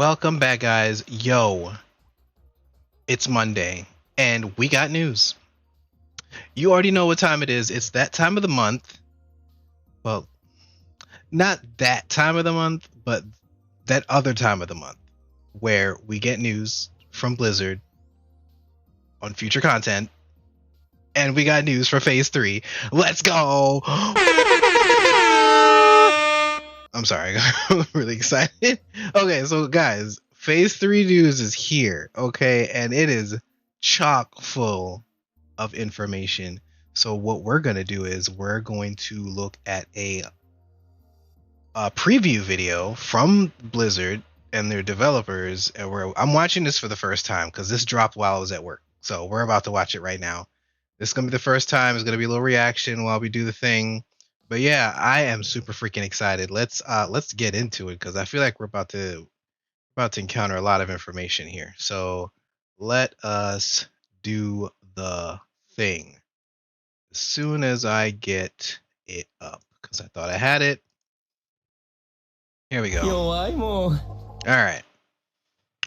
Welcome back, guys. Yo, it's Monday, and we got news. You already know what time it is. It's that time of the month. Well, not that time of the month, but that other time of the month where we get news from Blizzard on future content, and we got news for Phase 3. Let's go! I'm sorry, I'm really excited. Okay, so guys, Phase 3 news is here, okay, and it is chock full of information. So what we're going to do is we're going to look at a preview video from Blizzard and their developers, and I'm watching this for the first time because this dropped while I was at work. So we're about to watch it right now. This is going to be the first time. It's going to be a little reaction while we do the thing. But yeah, I am super freaking excited. Let's get into it because I feel like we're about to encounter a lot of information here. So let us do the thing as soon as I get it up because I thought I had it. Here we go. All right,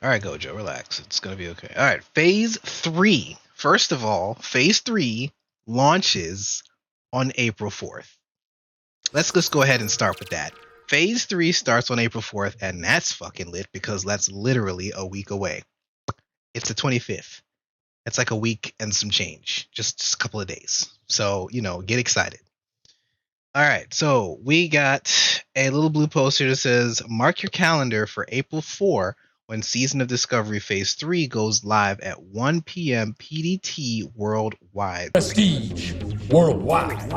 Gojo, relax. It's gonna be okay. All right, Phase 3. First of all, Phase 3 launches on April 4th. Let's just go ahead and start with that. Phase 3 starts on April 4th, and that's fucking lit because that's literally a week away. It's the 25th. It's like a week and some change, just a couple of days. So, get excited. All right, so we got a little blue poster that says, mark your calendar for April 4 when Season of Discovery Phase 3 goes live at 1 p.m. PDT worldwide. Prestige worldwide.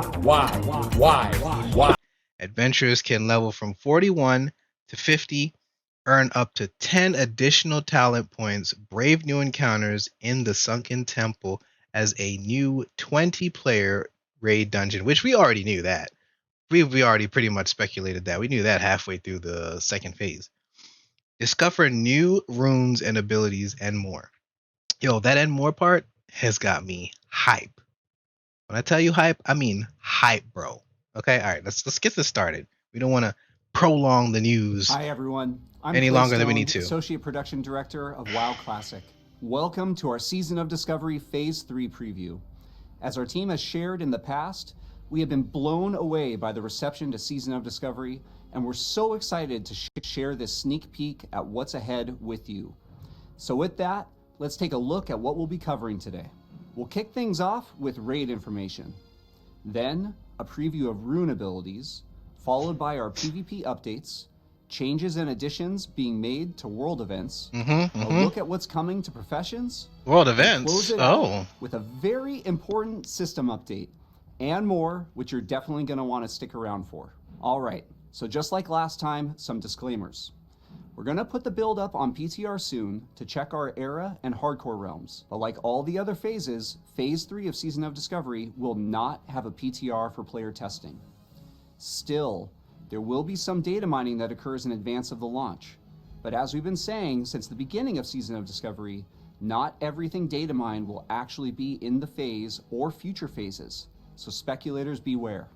Why? Adventurers can level from 41 to 50, earn up to 10 additional talent points, brave new encounters in the Sunken Temple as a new 20-player raid dungeon, which we already knew that. We already pretty much speculated that. We knew that halfway through the second phase. Discover new runes and abilities and more. Yo, that and more part has got me hype. When I tell you hype, I mean hype, bro. Okay, all right, let's get this started. We don't want to prolong the news. Hi everyone, I'm any longer than we need to. Associate Production Director of WoW Classic. Welcome to our Season of Discovery Phase 3 preview. As our team has shared in the past, we have been blown away by the reception to Season of Discovery, and we're so excited to share this sneak peek at what's ahead with you. So with that, let's take a look at what we'll be covering today. We'll kick things off with raid information, then a preview of rune abilities, followed by our PvP updates, changes and additions being made to world events, a look at what's coming to professions, world events, close it out with a very important system update, and more, which you're definitely going to want to stick around for. All right, so just like last time, some disclaimers. We're going to put the build up on PTR soon to check our era and hardcore realms, but like all the other phases, Phase 3 of Season of Discovery will not have a PTR for player testing. Still, there will be some data mining that occurs in advance of the launch, but as we've been saying since the beginning of Season of Discovery, not everything data mined will actually be in the phase or future phases, so speculators beware.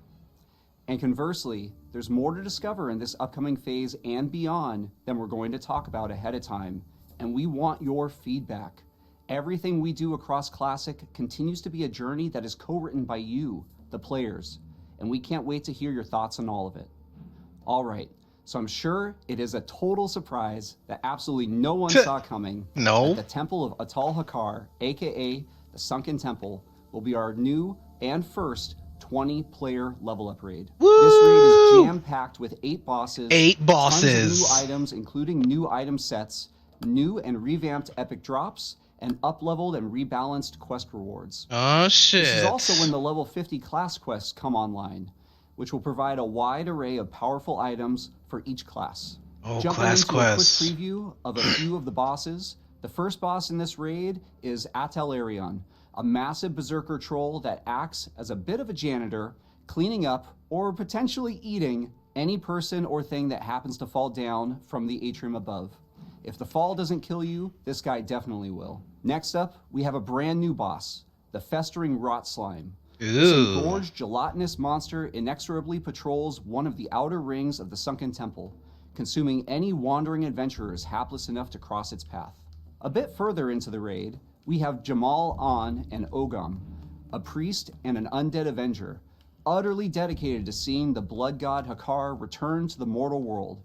And conversely, there's more to discover in this upcoming phase and beyond than we're going to talk about ahead of time, and we want your feedback. Everything we do across Classic continues to be a journey that is co-written by you, the players, and we can't wait to hear your thoughts on all of it. All right, so I'm sure it is a total surprise that absolutely no one saw coming. No. That the Temple of Atal Hakar, aka the Sunken Temple, will be our new and first 20-player level up raid. Woo! This raid is jam-packed with 8 bosses. 8 bosses. Tons of new items, including new item sets, new and revamped epic drops, and up-leveled and rebalanced quest rewards. Oh, shit. This is also when the level 50 class quests come online, which will provide a wide array of powerful items for each class. Oh, Jumping class into quests. a quick preview of a few of the bosses, the first boss in this raid is Atelarion, a massive berserker troll that acts as a bit of a janitor, cleaning up or potentially eating any person or thing that happens to fall down from the atrium above. If the fall doesn't kill you, this guy definitely will. Next up, we have a brand new boss, the Festering Rot Slime. This engorged, gelatinous monster inexorably patrols one of the outer rings of the Sunken Temple, consuming any wandering adventurers hapless enough to cross its path. A bit further into the raid, we have Jamal An and Ogam, a priest and an undead avenger, utterly dedicated to seeing the blood god Hakar return to the mortal world.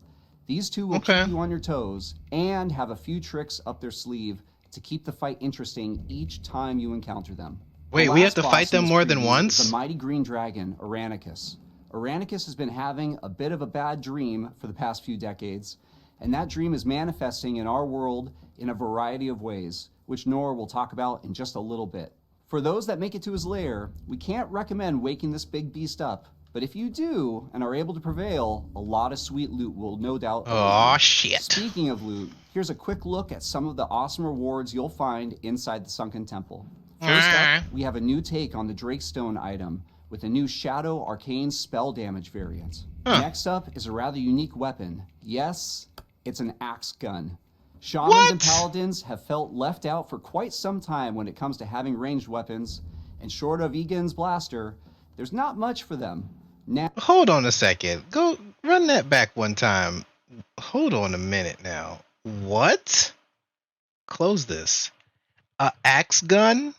These two will keep you on your toes and have a few tricks up their sleeve to keep the fight interesting each time you encounter them. Wait, we have to fight them more than once? The mighty green dragon, Aranicus. Aranicus has been having a bit of a bad dream for the past few decades, and that dream is manifesting in our world in a variety of ways, which Nora will talk about in just a little bit. For those that make it to his lair, we can't recommend waking this big beast up, but if you do and are able to prevail, a lot of sweet loot will no doubt await you. Shit. Speaking of loot, here's a quick look at some of the awesome rewards you'll find inside the Sunken Temple. First up, we have a new take on the Drakestone item with a new Shadow Arcane spell damage variant. Next up is a rather unique weapon. Yes, it's an axe gun. Shamans and paladins have felt left out for quite some time when it comes to having ranged weapons, and short of Egan's blaster, there's not much for them. Now, hold on a second. Go run that back one time. Hold on a minute now. What? Close this. A axe gun?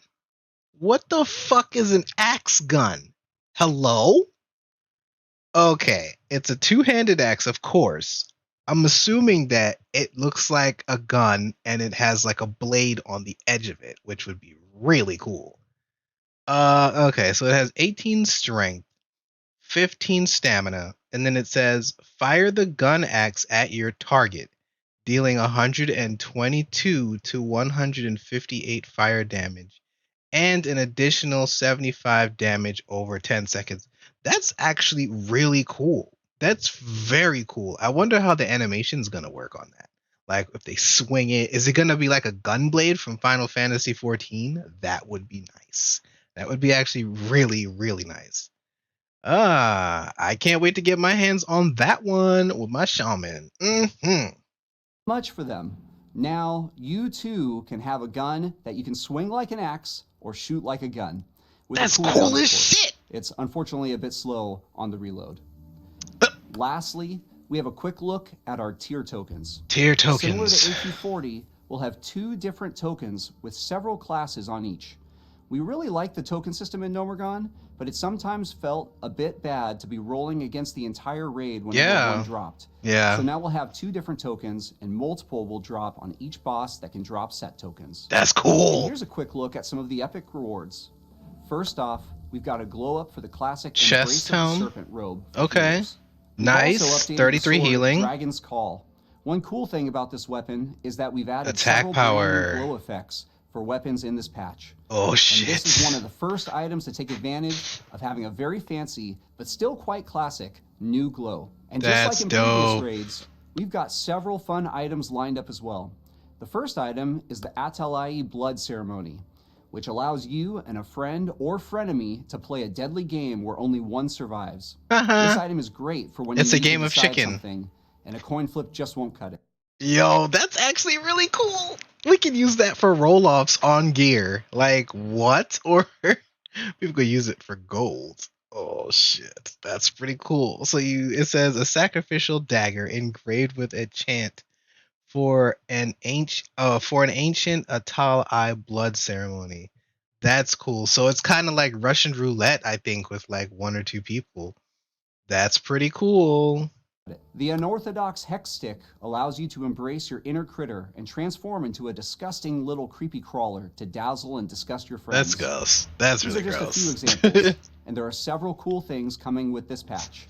What the fuck is an axe gun? Hello? Okay, it's a two-handed axe, of course. I'm assuming that it looks like a gun and it has like a blade on the edge of it, which would be really cool. Okay, so it has 18 strength, 15 stamina, and then it says fire the gun axe at your target, dealing 122 to 158 fire damage and an additional 75 damage over 10 seconds. That's actually really cool. That's very cool. I wonder how the animation's gonna work on that. Like if they swing it, is it gonna be like a gun blade from Final Fantasy XIV? That would be nice. That would be actually really, really nice. I can't wait to get my hands on that one with my shaman. Much for them. Now, you too can have a gun that you can swing like an axe or shoot like a gun. That's cool as shit! It's unfortunately a bit slow on the reload. Lastly, we have a quick look at our tier tokens. Tier tokens. Similar to AT40, we'll have two different tokens with several classes on each. We really like the token system in Nomergon, but it sometimes felt a bit bad to be rolling against the entire raid when one dropped. So now we'll have two different tokens, and multiple will drop on each boss that can drop set tokens. That's cool. And here's a quick look at some of the epic rewards. First off, we've got a glow up for the classic chest helm. Serpent robe. Okay. Nice. 33 healing. Dragon's Call. One cool thing about this weapon is that we've added attack several power glow effects for weapons in this patch. Oh shit. And this is one of the first items to take advantage of having a very fancy, but still quite classic, new glow. And just like in previous raids, we've got several fun items lined up as well. The first item is the Atalai Blood Ceremony, which allows you and a friend or frenemy to play a deadly game where only one survives. This item is great for when it's you a game of chicken, something, and a coin flip just won't cut it. Yo, that's actually really cool. We can use that for roll-offs on gear. Like, what? Or people could use it for gold. Oh shit, that's pretty cool. So it says a sacrificial dagger engraved with a chant for an ancient Atal-I blood ceremony. That's cool. So it's kind of like Russian roulette, I think, with like one or two people. That's pretty cool. The unorthodox hex stick allows you to embrace your inner critter and transform into a disgusting little creepy crawler to dazzle and disgust your friends. That's gross. That's really gross. These are just a few examples, and there are several cool things coming with this patch.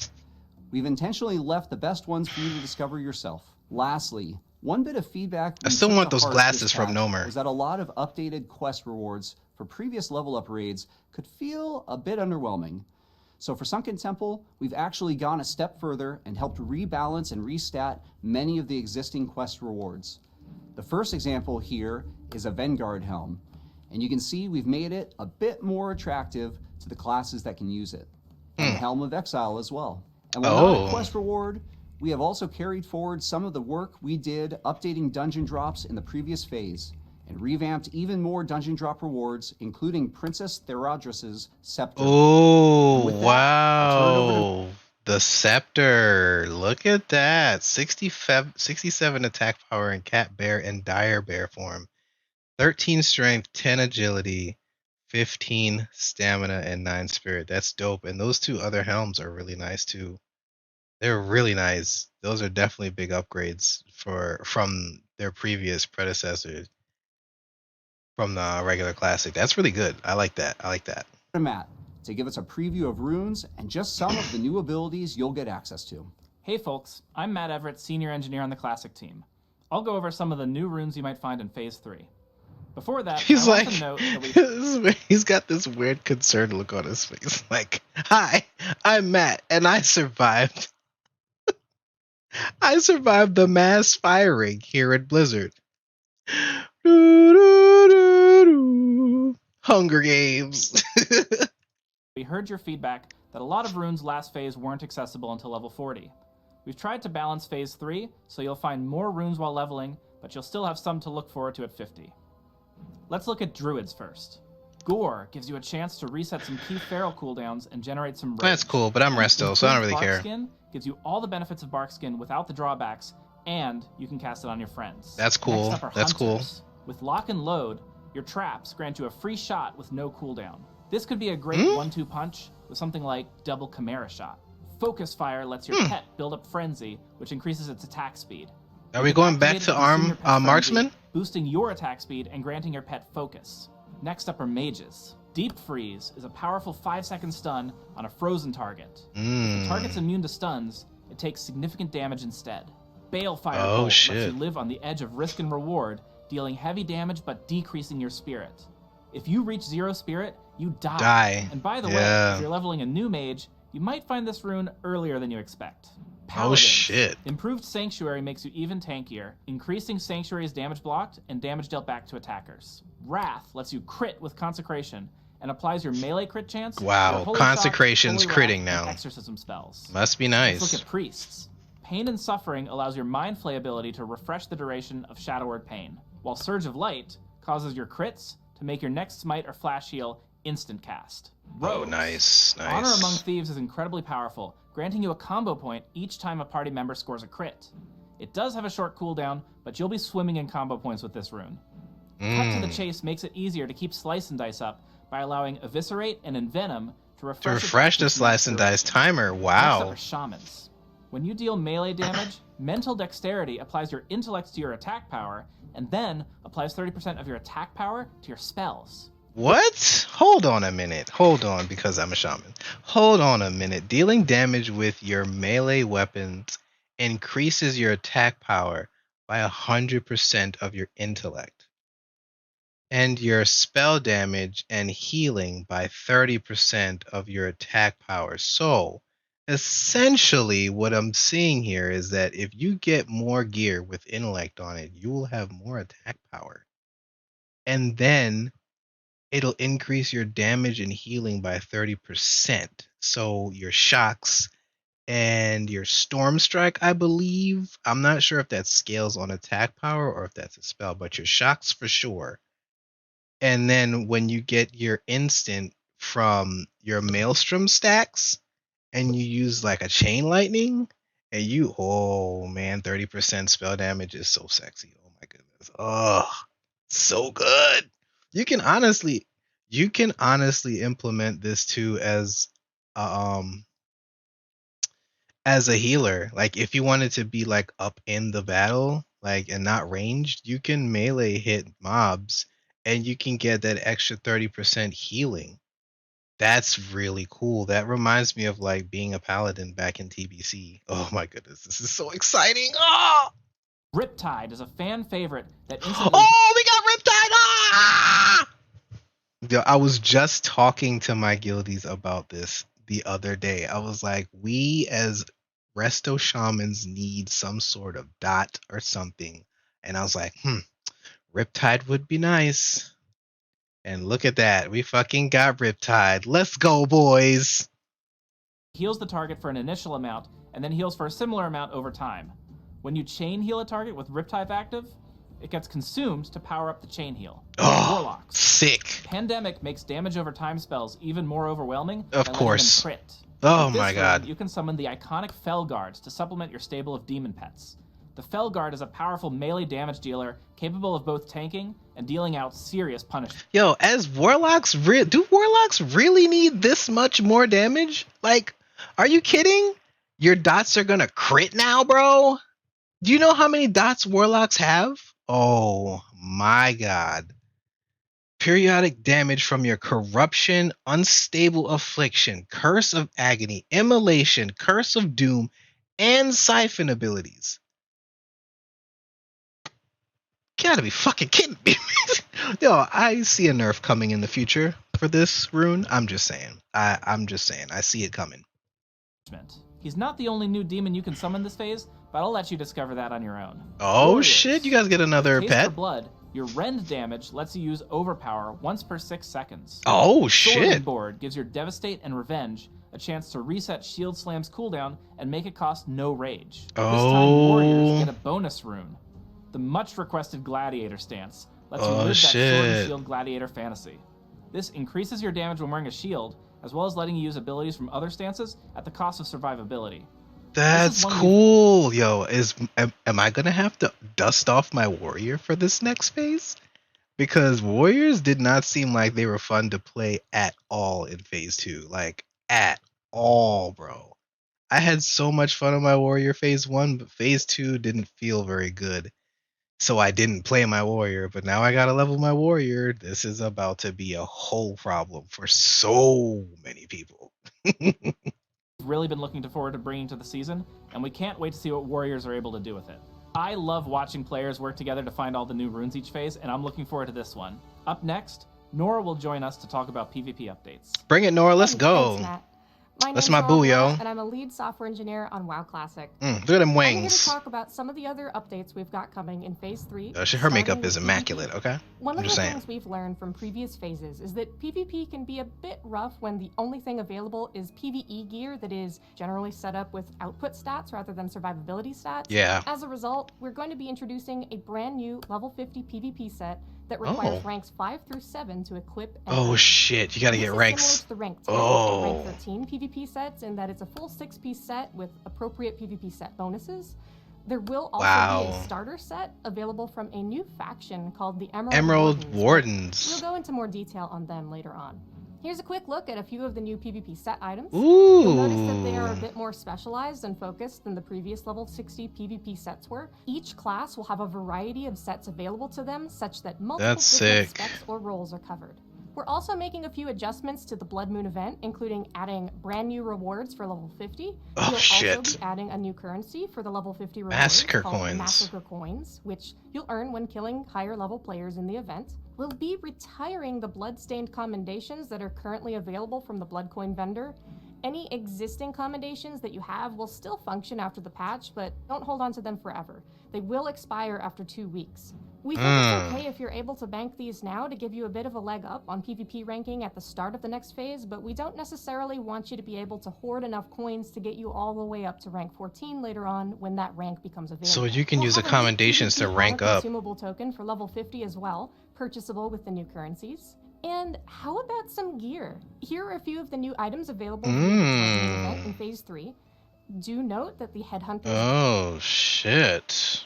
We've intentionally left the best ones for you to discover yourself. Lastly, one bit of feedback I still want those glasses from Nomer. Was that a lot of updated quest rewards for previous level up raids could feel a bit underwhelming. So for Sunken Temple, we've actually gone a step further and helped rebalance and restat many of the existing quest rewards. The first example here is a Vanguard helm, and you can see we've made it a bit more attractive to the classes that can use it. And the Helm of Exile as well. And while not a quest reward, we have also carried forward some of the work we did updating dungeon drops in the previous phase, and revamped even more dungeon drop rewards, including Princess Theradras's Scepter. Oh, wow. The Scepter. Look at that. 67 attack power in Cat Bear and Dire Bear form. 13 strength, 10 agility, 15 stamina, and 9 spirit. That's dope. And those two other helms are really nice too. They're really nice. Those are definitely big upgrades from their previous predecessors from the regular classic. That's really good. I like that. I like that. Matt to give us a preview of runes and just some of the new abilities you'll get access to. Hey folks, I'm Matt Everett, Senior Engineer on the Classic team. I'll go over some of the new runes you might find in Phase 3. Before that, He's I like, want to note that he's got this weird concerned look on his face. Like, hi, I'm Matt, and I survived. I survived the mass firing here at Blizzard. Hunger Games. we heard your feedback that a lot of runes last phase weren't accessible until level 40. We've tried to balance Phase 3, so you'll find more runes while leveling, but you'll still have some to look forward to at 50. Let's look at Druids first. Gore gives you a chance to reset some key feral cooldowns and generate some rage. That's cool, but I'm Resto, so I don't really care. Barkskin gives you all the benefits of Barkskin without the drawbacks, and you can cast it on your friends. That's cool. Next up are That's Hunters. cool. With Lock and Load, your traps grant you a free shot with no cooldown. This could be a great 1-2 punch with something like double Chimera Shot. Focus Fire lets your pet build up Frenzy, which increases its attack speed. Are we going back to Marksman? Boosting your attack speed and granting your pet focus. Next up are Mages. Deep Freeze is a powerful 5-second stun on a frozen target. If the target's immune to stuns, it takes significant damage instead. Balefire Bolt lets you live on the edge of risk and reward, dealing heavy damage but decreasing your spirit. If you reach 0 spirit, you die. And by the way, if you're leveling a new mage, you might find this rune earlier than you expect. Paladins. Oh shit. Improved Sanctuary makes you even tankier, increasing Sanctuary's damage blocked and damage dealt back to attackers. Wrath lets you crit with Consecration and applies your melee crit chance. Wow, Consecration's critting now. Exorcism spells. Must be nice. Let's look at Priests. Pain and Suffering allows your Mind Flay ability to refresh the duration of Shadow Word Pain, while Surge of Light causes your crits to make your next Smite or Flash Heal instant cast. Rogues. Oh, nice. Honor Among Thieves is incredibly powerful, granting you a combo point each time a party member scores a crit. It does have a short cooldown, but you'll be swimming in combo points with this rune. Cut to the Chase makes it easier to keep Slice and Dice up by allowing Eviscerate and Envenom to refresh the Slice and Dice timer. Wow. Next up are Shamans. When you deal melee damage, Mental Dexterity applies your intellect to your attack power, and then applies 30% of your attack power to your spells. What? Hold on a minute. Hold on, because I'm a shaman. Hold on a minute. Dealing damage with your melee weapons increases your attack power by 100% of your intellect, and your spell damage and healing by 30% of your attack power. So, essentially, what I'm seeing here is that if you get more gear with intellect on it, you will have more attack power. And then it'll increase your damage and healing by 30%. So your shocks and your storm strike, I believe, I'm not sure if that scales on attack power or if that's a spell, but your shocks for sure. And then when you get your instant from your maelstrom stacks and you use like a chain lightning and you, oh man, 30% spell damage is so sexy. Oh my goodness. Oh, so good. You can honestly implement this too as a healer. Like if you wanted to be like up in the battle, like and not ranged, you can melee hit mobs and you can get that extra 30% healing. That's really cool. That reminds me of like being a paladin back in TBC. Oh my goodness, this is so exciting. Oh! Riptide is a fan favorite that instantly... Oh, we got Riptide! Ah! Yo, I was just talking to my guildies about this the other day. I was like, we as resto shamans need some sort of dot or something. And I was like, Riptide would be nice. And look at that. We fucking got Riptide. Let's go, boys. Heals the target for an initial amount, and then heals for a similar amount over time. When you chain heal a target with Riptide active, it gets consumed to power up the chain heal. Oh, Warlocks. Sick. Pandemic makes damage over time spells even more overwhelming. Of course. Crit. Oh With my this god. rune, you can summon the iconic Fell Guard to supplement your stable of demon pets. The Fell Guard is a powerful melee damage dealer capable of both tanking and dealing out serious punishment. Yo, as warlocks, do warlocks really need this much more damage? Like, are you kidding? Your dots are gonna crit now, bro? Do you know how many dots warlocks have? Oh my god. Periodic damage from your corruption, unstable affliction, curse of agony, immolation, curse of doom, and siphon abilities. Gotta be fucking kidding me. Yo, I see a nerf coming in the future for this rune. I'm just saying. I'm just saying. I see it coming. He's not the only new demon you can summon this phase, but I'll let you discover that on your own. Oh Warriors. shit, you guys get another With Taste pet? for Blood, your rend damage lets you use Overpower once per 6 seconds. Oh Sword shit. Board gives your Devastate and Revenge a chance to reset Shield Slam's cooldown and make it cost no rage. This time, Warriors get a bonus rune. The much requested Gladiator stance lets you live that Sword and Shield Gladiator fantasy. This increases your damage when wearing a shield, as well as letting you use abilities from other stances at the cost of survivability. That's cool. Yo, am I gonna have to dust off my warrior for this next phase? Because warriors did not seem like they were fun to play at all in phase 2. Like, at all, bro. I had so much fun on my warrior phase 1, but phase 2 didn't feel very good. So I didn't play my warrior, but now I gotta level my warrior. This is about to be a whole problem for so many people. Really been looking forward to bringing to the season, and we can't wait to see what Warriors are able to do with it. I love watching players work together to find all the new runes each phase, and I'm looking forward to this one. Up next, Nora will join us to talk about PvP updates. Bring it, Nora. Let's go. Thanks, Matt. That's my boo, yo. And I'm a lead software engineer on WoW Classic. Look at them I'm here to wings. talk about some of the other updates we've got coming in Phase 3. Her makeup starting is with immaculate, PvP. okay? One I'm of the just saying. things we've learned from previous phases is that PvP can be a bit rough when the only thing available is PvE gear that is generally set up with output stats rather than survivability stats. Yeah. As a result, we're going to be introducing a brand new level 50 PvP set that requires ranks 5 through 7 to equip and Oh earn. shit, you gotta This get is ranks. similar to the rank 10 Oh. and rank 13 PvP sets in that it's a full 6-piece set with appropriate PvP set bonuses. There will also be a starter set available from a new faction called the Emerald Wardens. Wardens. We'll go into more detail on them later on. Here's a quick look at a few of the new PvP set items. Ooh. You'll notice that they are a bit more specialized and focused than the previous level 60 PvP sets were. Each class will have a variety of sets available to them, such that multiple different specs or roles are covered. We're also making a few adjustments to the Blood Moon event, including adding brand new rewards for level 50. Oh, You'll shit. also be adding a new currency for the level 50 rewards Massacre called coins. Massacre Coins, which you'll earn when killing higher level players in the event. We'll be retiring the blood-stained commendations that are currently available from the Bloodcoin vendor. Any existing commendations that you have will still function after the patch, but don't hold on to them forever. They will expire after 2 weeks. We think it's okay if you're able to bank these now to give you a bit of a leg up on PvP ranking at the start of the next phase, but we don't necessarily want you to be able to hoard enough coins to get you all the way up to rank 14 later on when that rank becomes available. So you can We'll use the have a new commendations to PvP rank honor up. consumable token for level 50 as well, purchasable with the new currencies. And how about some gear? Here are a few of the new items available via the Legends event in Phase 3. Do note that the Headhunters... Oh shit.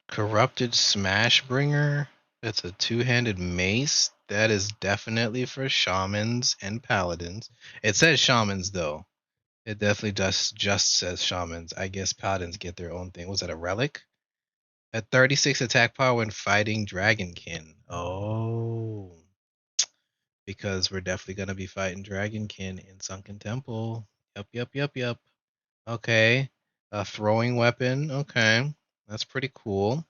Corrupted Smashbringer. That's a two-handed mace. That is definitely for shamans and paladins. It says shamans though. It definitely just says shamans. I guess paladins get their own thing. Was that a relic? At 36 attack power when fighting Dragonkin. Oh. Because we're definitely gonna be fighting Dragonkin in Sunken Temple. Yep. Okay. A throwing weapon. Okay. That's pretty cool.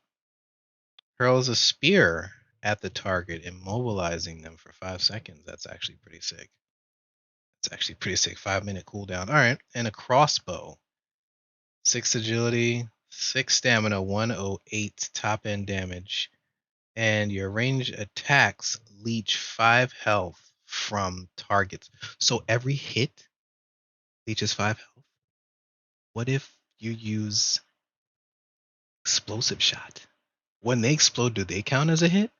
Hurls a spear at the target, immobilizing them for 5 seconds. That's actually pretty sick. 5-minute cooldown. All right. And a crossbow. 6 agility, 6 stamina, 108 top end damage. And your ranged attacks leech 5 health from targets. So every hit leeches 5 health. What if you use explosive shot? When they explode, do they count as a hit?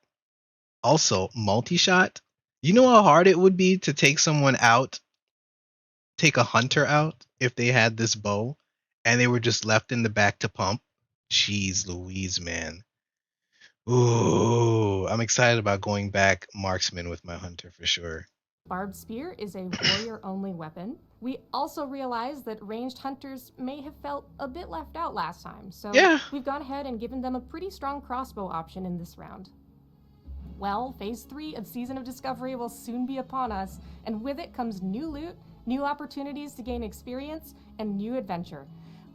Also, multi-shot. You know how hard it would be to take someone out take a hunter out if they had this bow and they were just left in the back to pump. Jeez Louise, man. Ooh, I'm excited about going back marksman with my hunter for sure. Barbed spear is a warrior-only weapon. We also realized that ranged hunters may have felt a bit left out last time, so Yeah. we've gone ahead and given them a pretty strong crossbow option in this round. Well, Phase 3 of Season of Discovery will soon be upon us, and with it comes new loot, new opportunities to gain experience, and new adventure.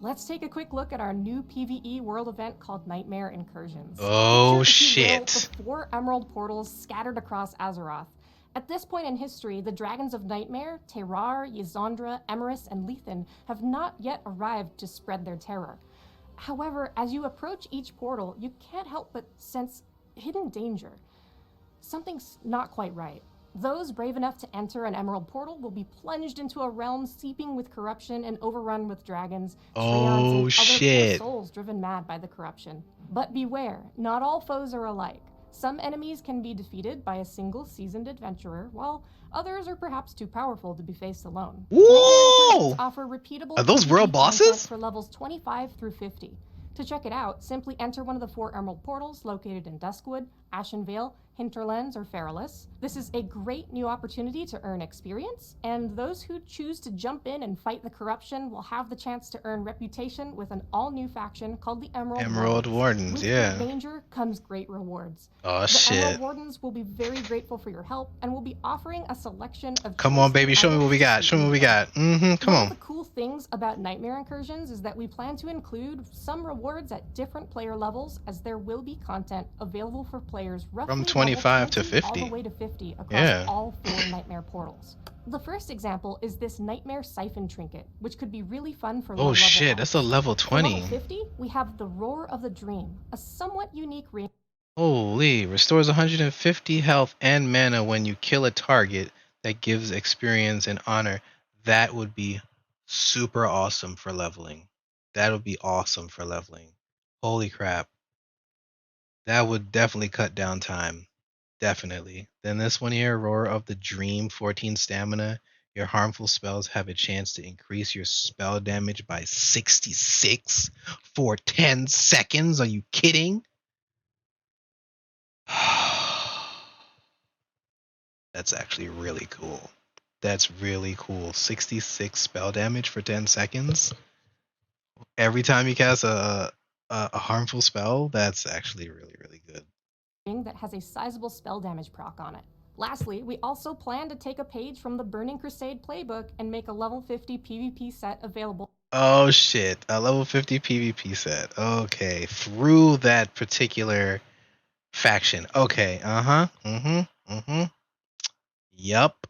Let's take a quick look at our new PvE world event called Nightmare Incursions. Oh, Picture, if you will, shit. the 4 emerald portals scattered across Azeroth. At this point in history, the Dragons of Nightmare, Terrar, Ysondra, Emerus, and Lethan have not yet arrived to spread their terror. However, as you approach each portal, you can't help but sense hidden danger. Something's not quite right. Those brave enough to enter an emerald portal will be plunged into a realm seeping with corruption and overrun with dragons, treants, and other shit. poor souls driven mad by the corruption. But beware, not all foes are alike. Some enemies can be defeated by a single seasoned adventurer, while others are perhaps too powerful to be faced alone. Nightmare Incursions offer repeatable Are those PvP world content bosses? for levels 25 through 50. To check it out, simply enter one of the 4 emerald portals located in Duskwood, Ashenvale, Hinterlands, or Feralis. This is a great new opportunity to earn experience, and those who choose to jump in and fight the corruption will have the chance to earn reputation with an all-new faction called the Emerald Wardens, With yeah. great danger comes great rewards. Oh, The shit. Emerald Wardens will be very grateful for your help and will be offering a selection of Come on, choice baby. Show me what we got. items Show me what we got. Come One on. of the cool things about Nightmare Incursions is that we plan to include some rewards at different player levels, as there will be content available for players roughly From level 25 to 20 all 50. the way to 50 across Yeah. all 4 Nightmare portals. The first example is this Nightmare Siphon Trinket, which could be really fun for Oh low-level shit, that's a elves. level For level 20. 50, we have the Roar of the Dream, a somewhat unique ring. Holy, restores 150 health and mana when you kill a target that gives experience and honor. That would be super awesome for leveling. That would be awesome for leveling. Holy crap. That would definitely cut down time. Definitely. Then this one here, Roar of the Dream, 14 stamina. Your harmful spells have a chance to increase your spell damage by 66 for 10 seconds. Are you kidding? That's actually really cool. That's really cool. 66 spell damage for 10 seconds. Every time you cast a harmful spell, that's actually really, really good. That has a sizable spell damage proc on it. Lastly, we also plan to take a page from the Burning Crusade playbook and make a level 50 PvP set available. Oh shit, a level 50 PvP set. Okay, through that particular faction. Okay, Yup.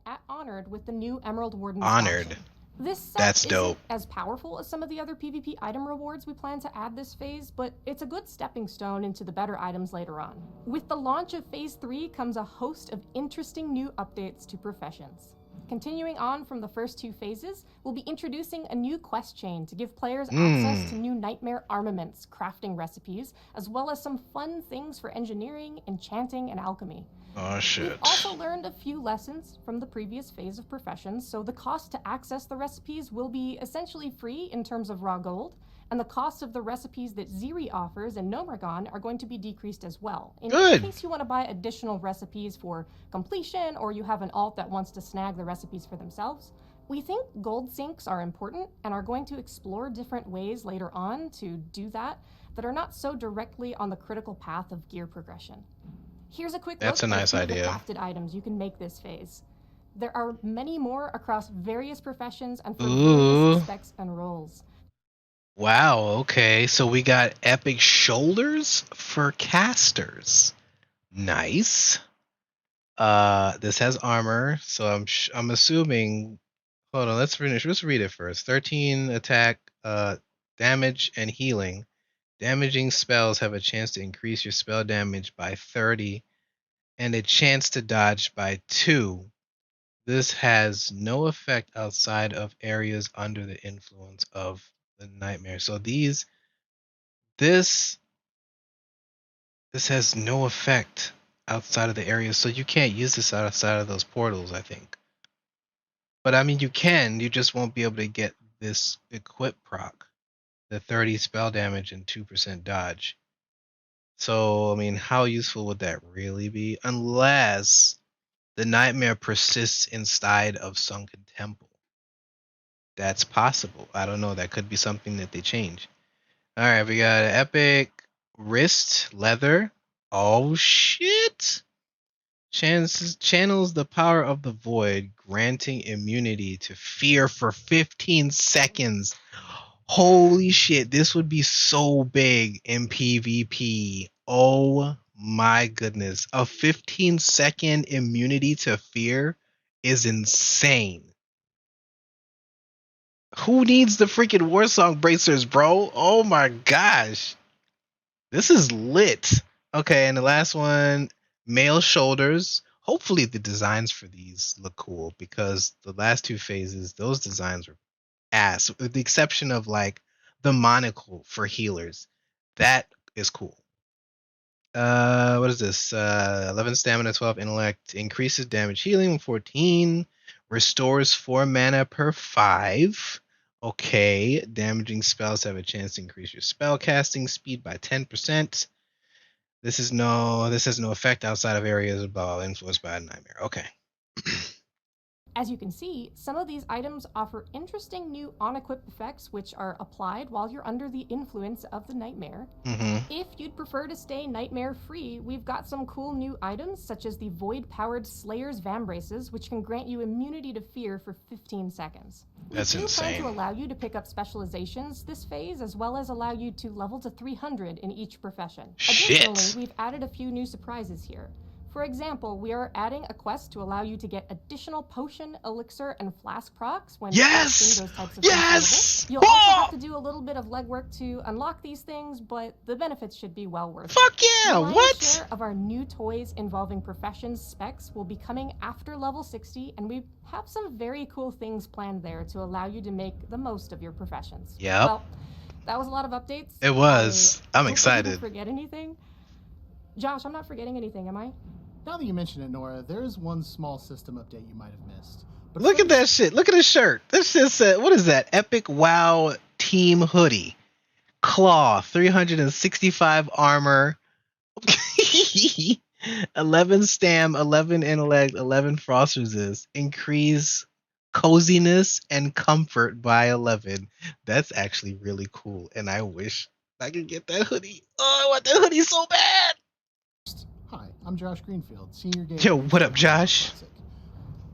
At Honored with the new Emerald Wardens Honored. faction. This set That's isn't dope. as powerful as some of the other PvP item rewards we plan to add this phase, but it's a good stepping stone into the better items later on. With the launch of Phase 3 comes a host of interesting new updates to professions. Continuing on from the first 2 phases, we'll be introducing a new quest chain to give players access to new nightmare armaments, crafting recipes, as well as some fun things for engineering, enchanting, and alchemy. Oh We've shit. also learned a few lessons from the previous phase of professions, so the cost to access the recipes will be essentially free in terms of raw gold, and the cost of the recipes that Ziri offers in Nomargon are going to be decreased as well. In Good. case you want to buy additional recipes for completion, or you have an alt that wants to snag the recipes for themselves, we think gold sinks are important and are going to explore different ways later on to do that are not so directly on the critical path of gear progression. Here's a quick That's look a at nice some of the idea. crafted items you can make this phase. There are many more across various professions and for Ooh. various specs and roles. Wow, okay. So we got epic shoulders for casters. Nice. This has armor, so I'm assuming. Hold on, let's finish. Let's read it first. 13 attack, damage and healing. Damaging spells have a chance to increase your spell damage by 30 and a chance to dodge by 2. This has no effect outside of areas under the influence of the nightmare. So this has no effect outside of the area, so you can't use this outside of those portals, I think. But I mean, you just won't be able to get this equip proc, the 30 spell damage and 2% dodge. So, I mean, how useful would that really be? Unless the nightmare persists inside of Sunken Temple. That's possible. I don't know. That could be something that they change. All right, we got an epic wrist leather. Oh shit! Channels the power of the void, granting immunity to fear for 15 seconds. Holy shit, this would be so big in PvP. Oh my goodness. A 15-second immunity to fear is insane. Who needs the freaking Warsong bracers, bro? Oh my gosh. This is lit. Okay, and the last one, male shoulders. Hopefully the designs for these look cool because the last two phases, those designs were ass, with the exception of like the monocle for healers. That is cool. What is this? 11 stamina, 12 intellect, increases damage healing 14, restores 4 mana per 5. Okay, damaging spells have a chance to increase your spell casting speed by 10%. This has no effect outside of areas influenced by a nightmare. Okay. As you can see, some of these items offer interesting new on-equip effects which are applied while you're under the influence of the nightmare. If you'd prefer to stay nightmare-free, we've got some cool new items such as the Void-powered Slayer's Vambraces, which can grant you immunity to fear for 15 seconds. That's insane. We do plan to allow you to pick up specializations this phase, as well as allow you to level to 300 in each profession. Shit. Additionally, we've added a few new surprises here. For example, we are adding a quest to allow you to get additional potion, elixir, and flask procs when Yes! those types of Yes! things available. You'll also have to do a little bit of legwork to unlock these things, but the benefits should be well worth it. Fuck yeah! The lion's What? share of our new toys involving professions specs will be coming after level 60, and we have some very cool things planned there to allow you to make the most of your professions. Yep. Well, that was a lot of updates. It was. I'm hope I excited. didn't forget anything. Josh, I'm not forgetting anything, am I? Now that you mention it, Nora, there is one small system update you might have missed. But Look at that shit. Look at his shirt. This is what is that? Epic WoW team hoodie. Claw, 365 armor. 11 stam, 11 intellect, 11 frost resist. Increase coziness and comfort by 11. That's actually really cool. And I wish I could get that hoodie. Oh, I want that hoodie so bad. Hi, I'm Josh Greenfield, Senior Game. Yo, what up, Josh?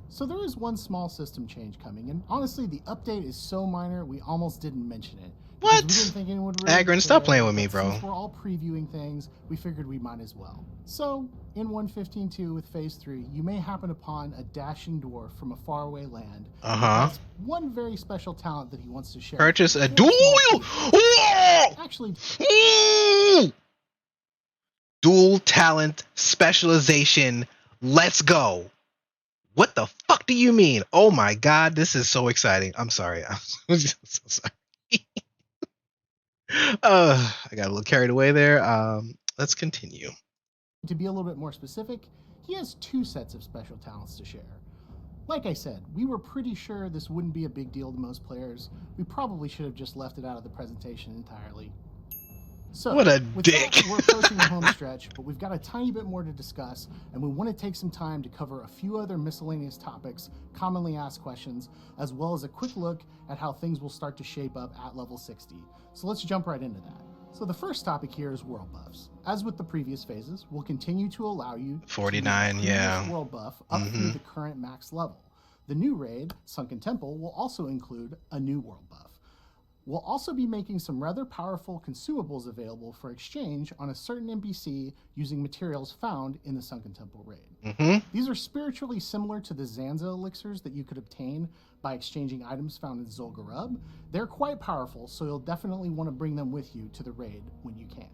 So there is one small system change coming, and honestly, the update is so minor we almost didn't mention it. What? We didn't think anyone would really Agron, stop care, playing with me, but bro. Since we're all previewing things, we figured we might as well. So, in 115.2 with Phase 3, you may happen upon a dashing dwarf from a faraway land. Uh-huh. Has one very special talent that he wants to share. Purchase a Four dual. small people. Actually, dual talent specialization. Let's go. What the fuck do you mean? Oh my god, this is so exciting. I'm sorry. I'm so sorry. I got a little carried away there. Let's continue. to be a little bit more specific, he has 2 sets of special talents to share. Like I said, we were pretty sure this wouldn't be a big deal to most players. We probably should have just left it out of the presentation entirely. So, What a with dick. that, we're approaching the home stretch, but we've got a tiny bit more to discuss, and we want to take some time to cover a few other miscellaneous topics, commonly asked questions, as well as a quick look at how things will start to shape up at level 60. So let's jump right into that. So the first topic here is world buffs. As with the previous phases, we'll continue to allow you 49, to use the yeah. previous world buff up through the current max level. The new raid, Sunken Temple, will also include a new world buff. We'll also be making some rather powerful consumables available for exchange on a certain NPC using materials found in the Sunken Temple raid. These are spiritually similar to the Zanza elixirs that you could obtain by exchanging items found in Zul'Gurub. They're quite powerful, so you'll definitely want to bring them with you to the raid when you can.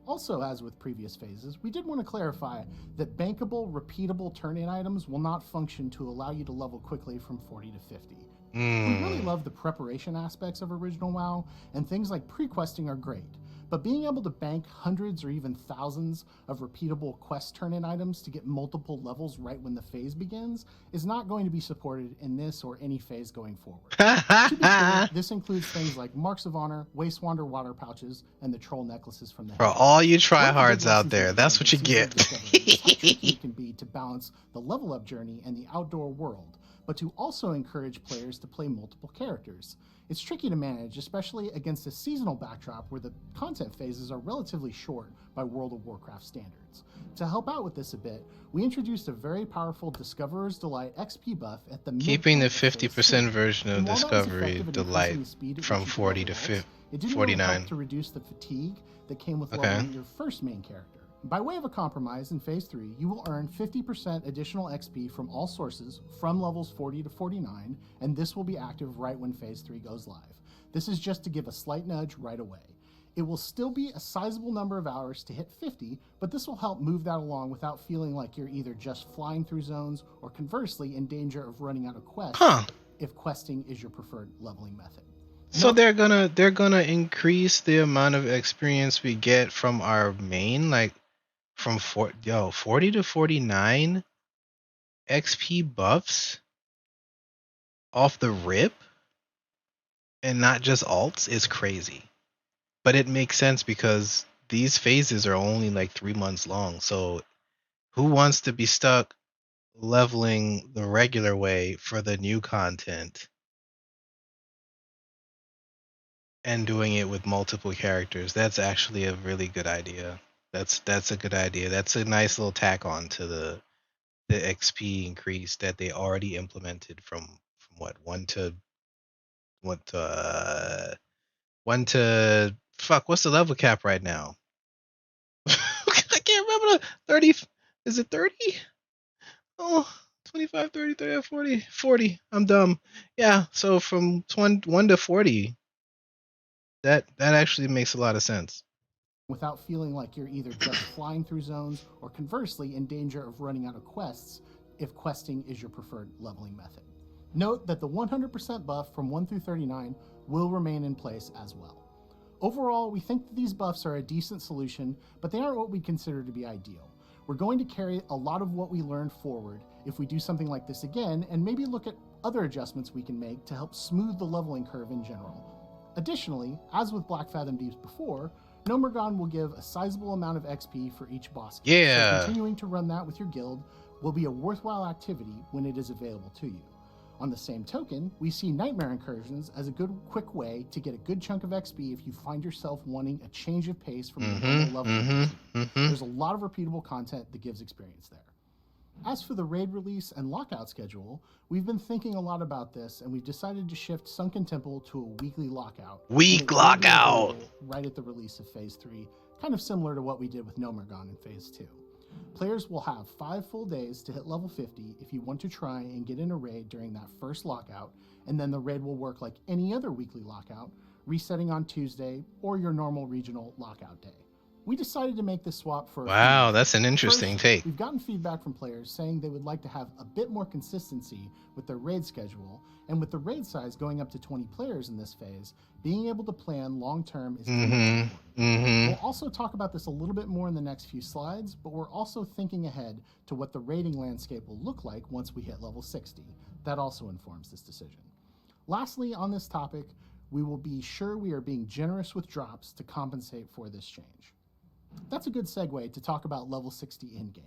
Also, as with previous phases, we did want to clarify that bankable, repeatable turn-in items will not function to allow you to level quickly from 40 to 50. We really love the preparation aspects of original WoW, and things like pre-questing are great. But being able to bank hundreds or even thousands of repeatable quest turn-in items to get multiple levels right when the phase begins is not going to be supported in this or any phase going forward. To be clear, this includes things like Marks of Honor, Wastewander water pouches, and the troll necklaces from the For hedgehog. all you One of the big tryhards out lessons there, we've that's learned what you in Season of get. Discovery is how tricky it can be to balance the level up journey and the outdoor world, but to also encourage players to play multiple characters. It's tricky to manage, especially against a seasonal backdrop where the content phases are relatively short by World of Warcraft standards. To help out with this a bit, we introduced a very powerful Discoverer's Delight XP buff at the Keeping the midpoint of Phase 50% 3. version of And while that was Discovery effective at Delight increasing the speed at from which you 40 could to level vaults, it didn't really 49. help to reduce the fatigue that came with Okay. leveling your first main character. By way of a compromise, in Phase 3, you will earn 50% additional XP from all sources from levels 40 to 49, and this will be active right when Phase 3 goes live. This is just to give a slight nudge right away. It will still be a sizable number of hours to hit 50, but this will help move that along without feeling like you're either just flying through zones or conversely in danger of running out of quests if questing is your preferred leveling method. So they're gonna increase the amount of experience we get from our main, like from 40 to 49 XP buffs off the rip, and not just alts, is crazy. But it makes sense because these phases are only like 3 months long. So who wants to be stuck leveling the regular way for the new content and doing it with multiple characters? That's actually a really good idea. That's a good idea. That's a nice little tack on to the XP increase that they already implemented from what, 1 to fuck, what's the level cap right now? I can't remember. 30, is it 30? Oh, 25, 30, 30, 40, 40. I'm dumb. Yeah, so from 1 to 40, that actually makes a lot of sense. Without feeling like you're either just flying through zones or conversely in danger of running out of quests if questing is your preferred leveling method. Note that the 100% buff from 1 through 39 will remain in place as well. Overall, we think that these buffs are a decent solution, but they aren't what we consider to be ideal. We're going to carry a lot of what we learned forward if we do something like this again, and maybe look at other adjustments we can make to help smooth the leveling curve in general. Additionally, as with Black Fathom Deeps before, Nomergon will give a sizable amount of XP for each boss kill, Yeah. so continuing to run that with your guild will be a worthwhile activity when it is available to you. On the same token, we see Nightmare Incursions as a good quick way to get a good chunk of XP if you find yourself wanting a change of pace from your normal level. There's a lot of repeatable content that gives experience there. As for the raid release and lockout schedule, we've been thinking a lot about this, and we've decided to shift Sunken Temple to a weekly lockout. Week And it will be lockout! available right at the release of Phase 3, kind of similar to what we did with Nomergon in Phase 2. Players will have 5 full days to hit level 50 if you want to try and get in a raid during that first lockout, and then the raid will work like any other weekly lockout, resetting on Tuesday or your normal regional lockout day. We decided to make this swap for a few Wow, reasons. that's an interesting First, take. We've gotten feedback from players saying they would like to have a bit more consistency with their raid schedule, and with the raid size going up to 20 players in this phase, being able to plan long-term is important. We'll also talk about this a little bit more in the next few slides, but we're also thinking ahead to what the raiding landscape will look like once we hit level 60. That also informs this decision. Lastly, on this topic, we will be sure we are being generous with drops to compensate for this change. That's a good segue to talk about level 60 in-game.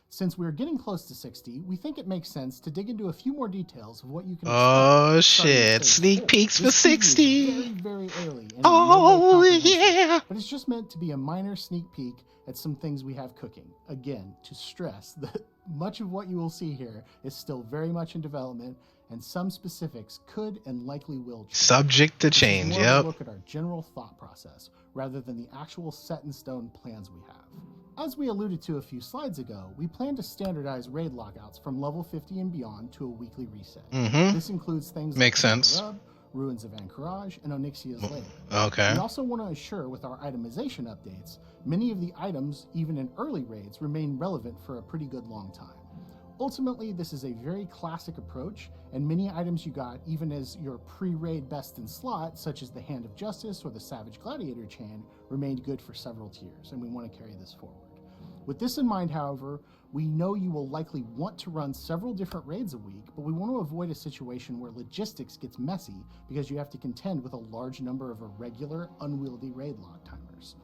Since we're getting close to 60, we think it makes sense to dig into a few more details of what you can expect. Oh starting at shit, Phase sneak 4. peeks for This preview is 60. very, very early. And in Oh, no way comprehensive, yeah. But it's just meant to be a minor sneak peek at some things we have cooking. Again, to stress that much of what you will see here is still very much in development, and some specifics could and likely will change. Subject to This is change, more of a yep. look at our general thought process, rather than the actual set-in-stone plans we have. As we alluded to a few slides ago, we plan to standardize raid lockouts from level 50 and beyond to a weekly reset. This includes things Makes like sense. Rub, Ruins of Anchorage, and Onyxia's Lair. Okay. We also want to ensure with our itemization updates, many of the items, even in early raids, remain relevant for a pretty good long time. Ultimately, this is a very classic approach, and many items you got, even as your pre-raid best in slot, such as the Hand of Justice or the Savage Gladiator chain, remained good for several tiers, and we want to carry this forward. With this in mind, however, we know you will likely want to run several different raids a week, but we want to avoid a situation where logistics gets messy because you have to contend with a large number of irregular, unwieldy raid log timers.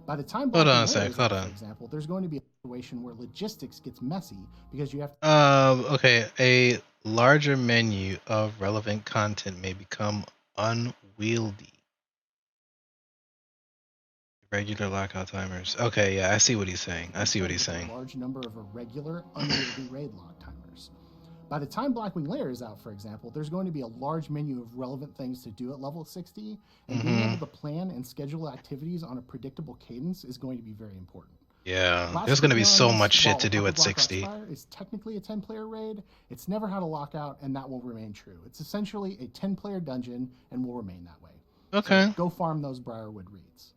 By the time Hold Black on a and sec. Lair is Hold out, for on. example, there's going to be a situation where logistics gets messy because you have to Okay. A larger menu of relevant content may become unwieldy. Regular lockout timers. Okay, yeah, I see what he's saying. I see what he's saying. A large number of irregular, unwieldy raid log timers. By the time Blackwing Lair is out, for example, there's going to be a large menu of relevant things to do at level 60, and being able to plan and schedule activities on a predictable cadence is going to be very important. Yeah, Last there's going to be video on so this, much shit while to do Upper at Black 60. Spire is technically a 10-player raid, it's never had a lockout, and that will remain true. It's essentially a 10-player dungeon and will remain that way. Okay. So go farm those Briarwood reeds.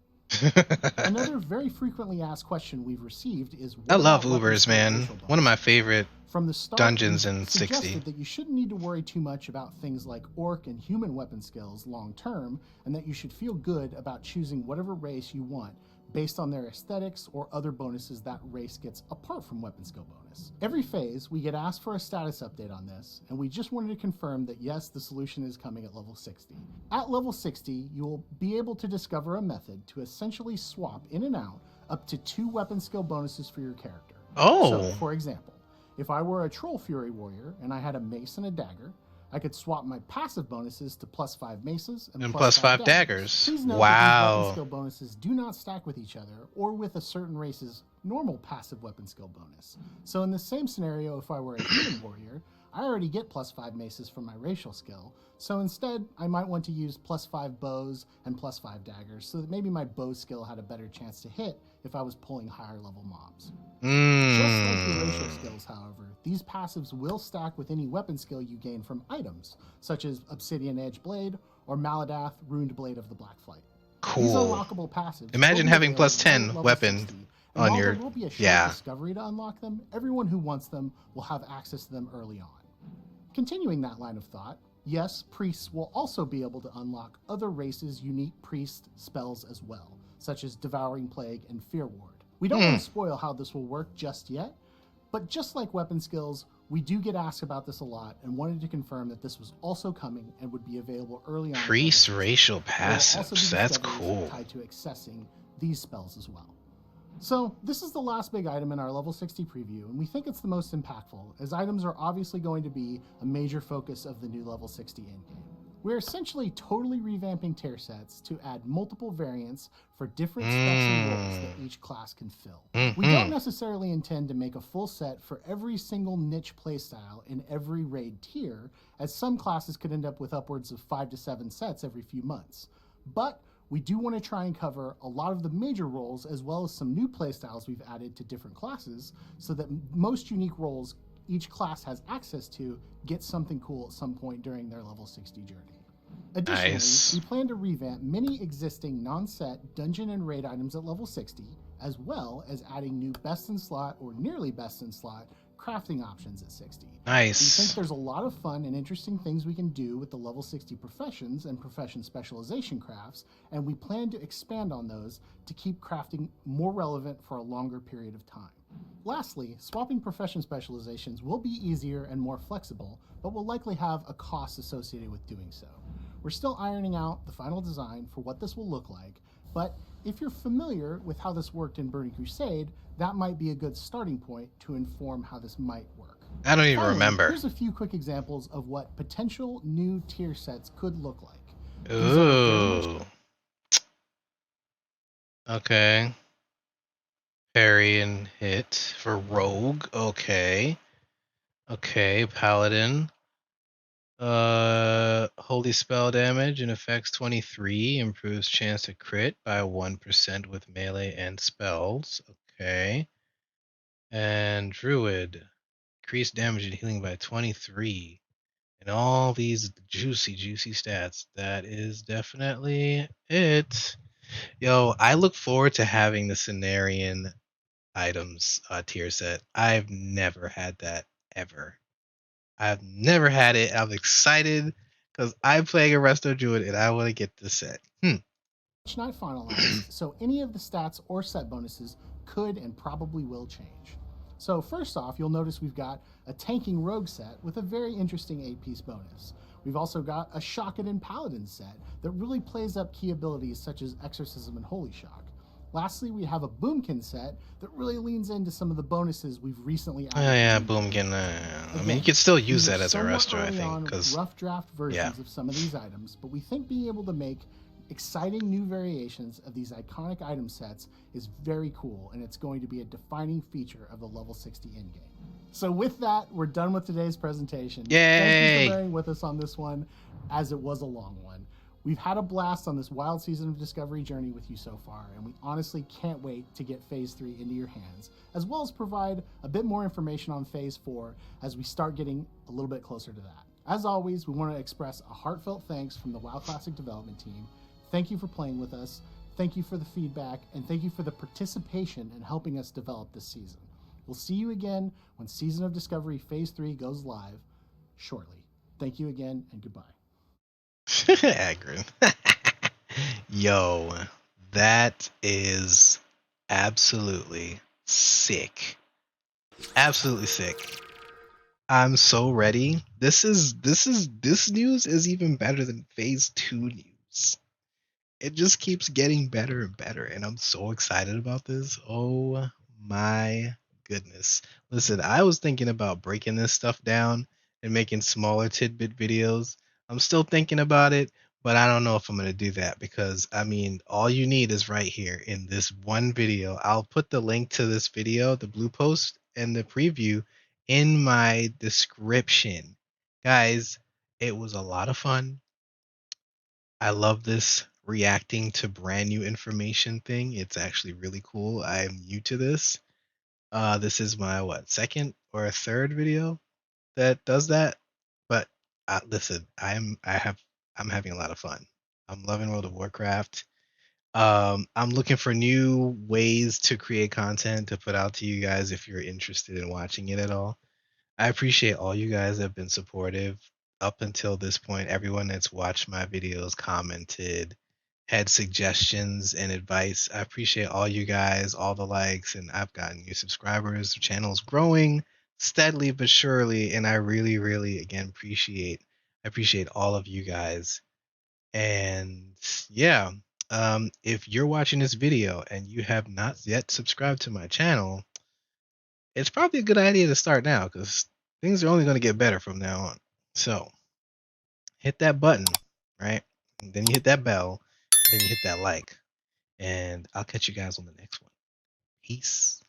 Another very frequently asked question we've received is, I love about weapon Ubers, skill man. racial One of my bonuses? favorite From the start, dungeons we've in 60. suggested that you shouldn't need to worry too much about things like orc and human weapon skills long term, and that you should feel good about choosing whatever race you want based on their aesthetics or other bonuses that race gets apart from weapon skill bonus. Every phase, we get asked for a status update on this, and we just wanted to confirm that yes, the solution is coming at level 60. At level 60, you will be able to discover a method to essentially swap in and out up to 2 weapon skill bonuses for your character. Oh. So, for example, if I were a Troll Fury warrior and I had a mace and a dagger, I could swap my passive bonuses to +5 maces and +5 daggers. Please note that these Wow. weapon skill bonuses do not stack with each other or with a certain race's normal passive weapon skill bonus. So in the same scenario, if I were a human warrior, I already get +5 maces from my racial skill, so instead I might want to use +5 bows and +5 daggers so that maybe my bow skill had a better chance to hit if I was pulling higher level mobs. Just like your racial skills, however, these passives will stack with any weapon skill you gain from items, such as Obsidian Edge Blade or Maladath Ruined Blade of the Black Flight. These Cool. unlockable passives Imagine will be having available +10 at level weapon 60, and on while your- there will be a short yeah. discovery to unlock them, everyone who wants them will have access to them early on. Continuing that line of thought, yes, priests will also be able to unlock other races' unique priest spells as well, such as Devouring Plague and Fear Ward. We don't want to spoil how this will work just yet, but just like weapon skills, we do get asked about this a lot and wanted to confirm that this was also coming and would be available early on. Priest racial There will also be passives. That's discoveries cool. tied to accessing these spells as well. So this is the last big item in our level 60 preview, and we think it's the most impactful, as items are obviously going to be a major focus of the new level 60 endgame. We're essentially totally revamping tier sets to add multiple variants for different specs and roles that each class can fill. We don't necessarily intend to make a full set for every single niche playstyle in every raid tier, as some classes could end up with upwards of 5 to 7 sets every few months. But we do want to try and cover a lot of the major roles as well as some new playstyles we've added to different classes so that most unique roles each class has access to get something cool at some point during their level 60 journey. Additionally, Nice. we plan to revamp many existing non-set dungeon and raid items at level 60, as well as adding new best in slot or nearly best in slot crafting options at 60. We think Nice. there's a lot of fun and interesting things we can do with the level 60 professions and profession specialization crafts, and we plan to expand on those to keep crafting more relevant for a longer period of time. Lastly, swapping profession specializations will be easier and more flexible, but will likely have a cost associated with doing so. We're still ironing out the final design for what this will look like, but if you're familiar with how this worked in Burning Crusade, that might be a good starting point to inform how this might work. I don't even Finally, remember. Here's a few quick examples of what potential new tier sets could look like. Ooh. Okay. Parry and hit for rogue. Okay. Okay, paladin. Holy spell damage and effects 23 improves chance to crit by 1% with melee and spells. Okay. And druid, increased damage and healing by 23. And all these juicy stats. That is definitely it. Yo, I look forward to having the Cenarian items tier set. I've never had that ever. I've never had it. I'm excited because I'm playing a Resto Druid and I want to get this set. Not finalized, so any of the stats or set bonuses could and probably will change. So first off, you'll notice we've got a tanking rogue set with a very interesting 8-piece bonus. We've also got a Shockedin Paladin set that really plays up key abilities such as Exorcism and Holy Shock. Lastly, we have a Boomkin set that really leans into some of the bonuses we've recently added. Oh yeah, Boomkin. I mean, you could still use that as a resto, I think, because rough draft versions of some of these items, but we think being able to make exciting new variations of these iconic item sets is very cool, and it's going to be a defining feature of the level 60 endgame. So with that, we're done with today's presentation. Yay! Thank you for bearing with us on this one, as it was a long one. We've had a blast on this wild season of Discovery journey with you so far, and we honestly can't wait to get Phase 3 into your hands, as well as provide a bit more information on Phase 4 as we start getting a little bit closer to that. As always, we want to express a heartfelt thanks from the WoW Classic development team. Thank you for playing with us, thank you for the feedback, and thank you for the participation in helping us develop this season. We'll see you again when Season of Discovery Phase 3 goes live shortly. Thank you again, and goodbye. Agrin. Yo, that is absolutely sick. Absolutely sick. I'm so ready. This news is even better than Phase 2 news. It just keeps getting better and better, and I'm so excited about this. Oh my goodness. Listen, I was thinking about breaking this stuff down and making smaller tidbit videos. I'm still thinking about it, but I don't know if I'm going to do that because, I mean, all you need is right here in this one video. I'll put the link to this video, the blue post, and the preview in my description. Guys, it was a lot of fun. I love this reacting to brand new information thing. It's actually really cool. I'm new to this. This is my second or third video that does that. But listen, I'm having a lot of fun. I'm loving World of Warcraft. I'm looking for new ways to create content to put out to you guys if you're interested in watching it at all. I appreciate all you guys that have been supportive up until this point. Everyone that's watched my videos, commented, had suggestions and advice. I appreciate all you guys, all the likes, and I've gotten new subscribers. The channel's growing steadily but surely, and I really, really again appreciate all of you guys. And yeah, if you're watching this video and you have not yet subscribed to my channel, it's probably a good idea to start now because things are only going to get better from now on. So hit that button, right? And then you hit that bell, and then you hit that like, and I'll catch you guys on the next one. Peace.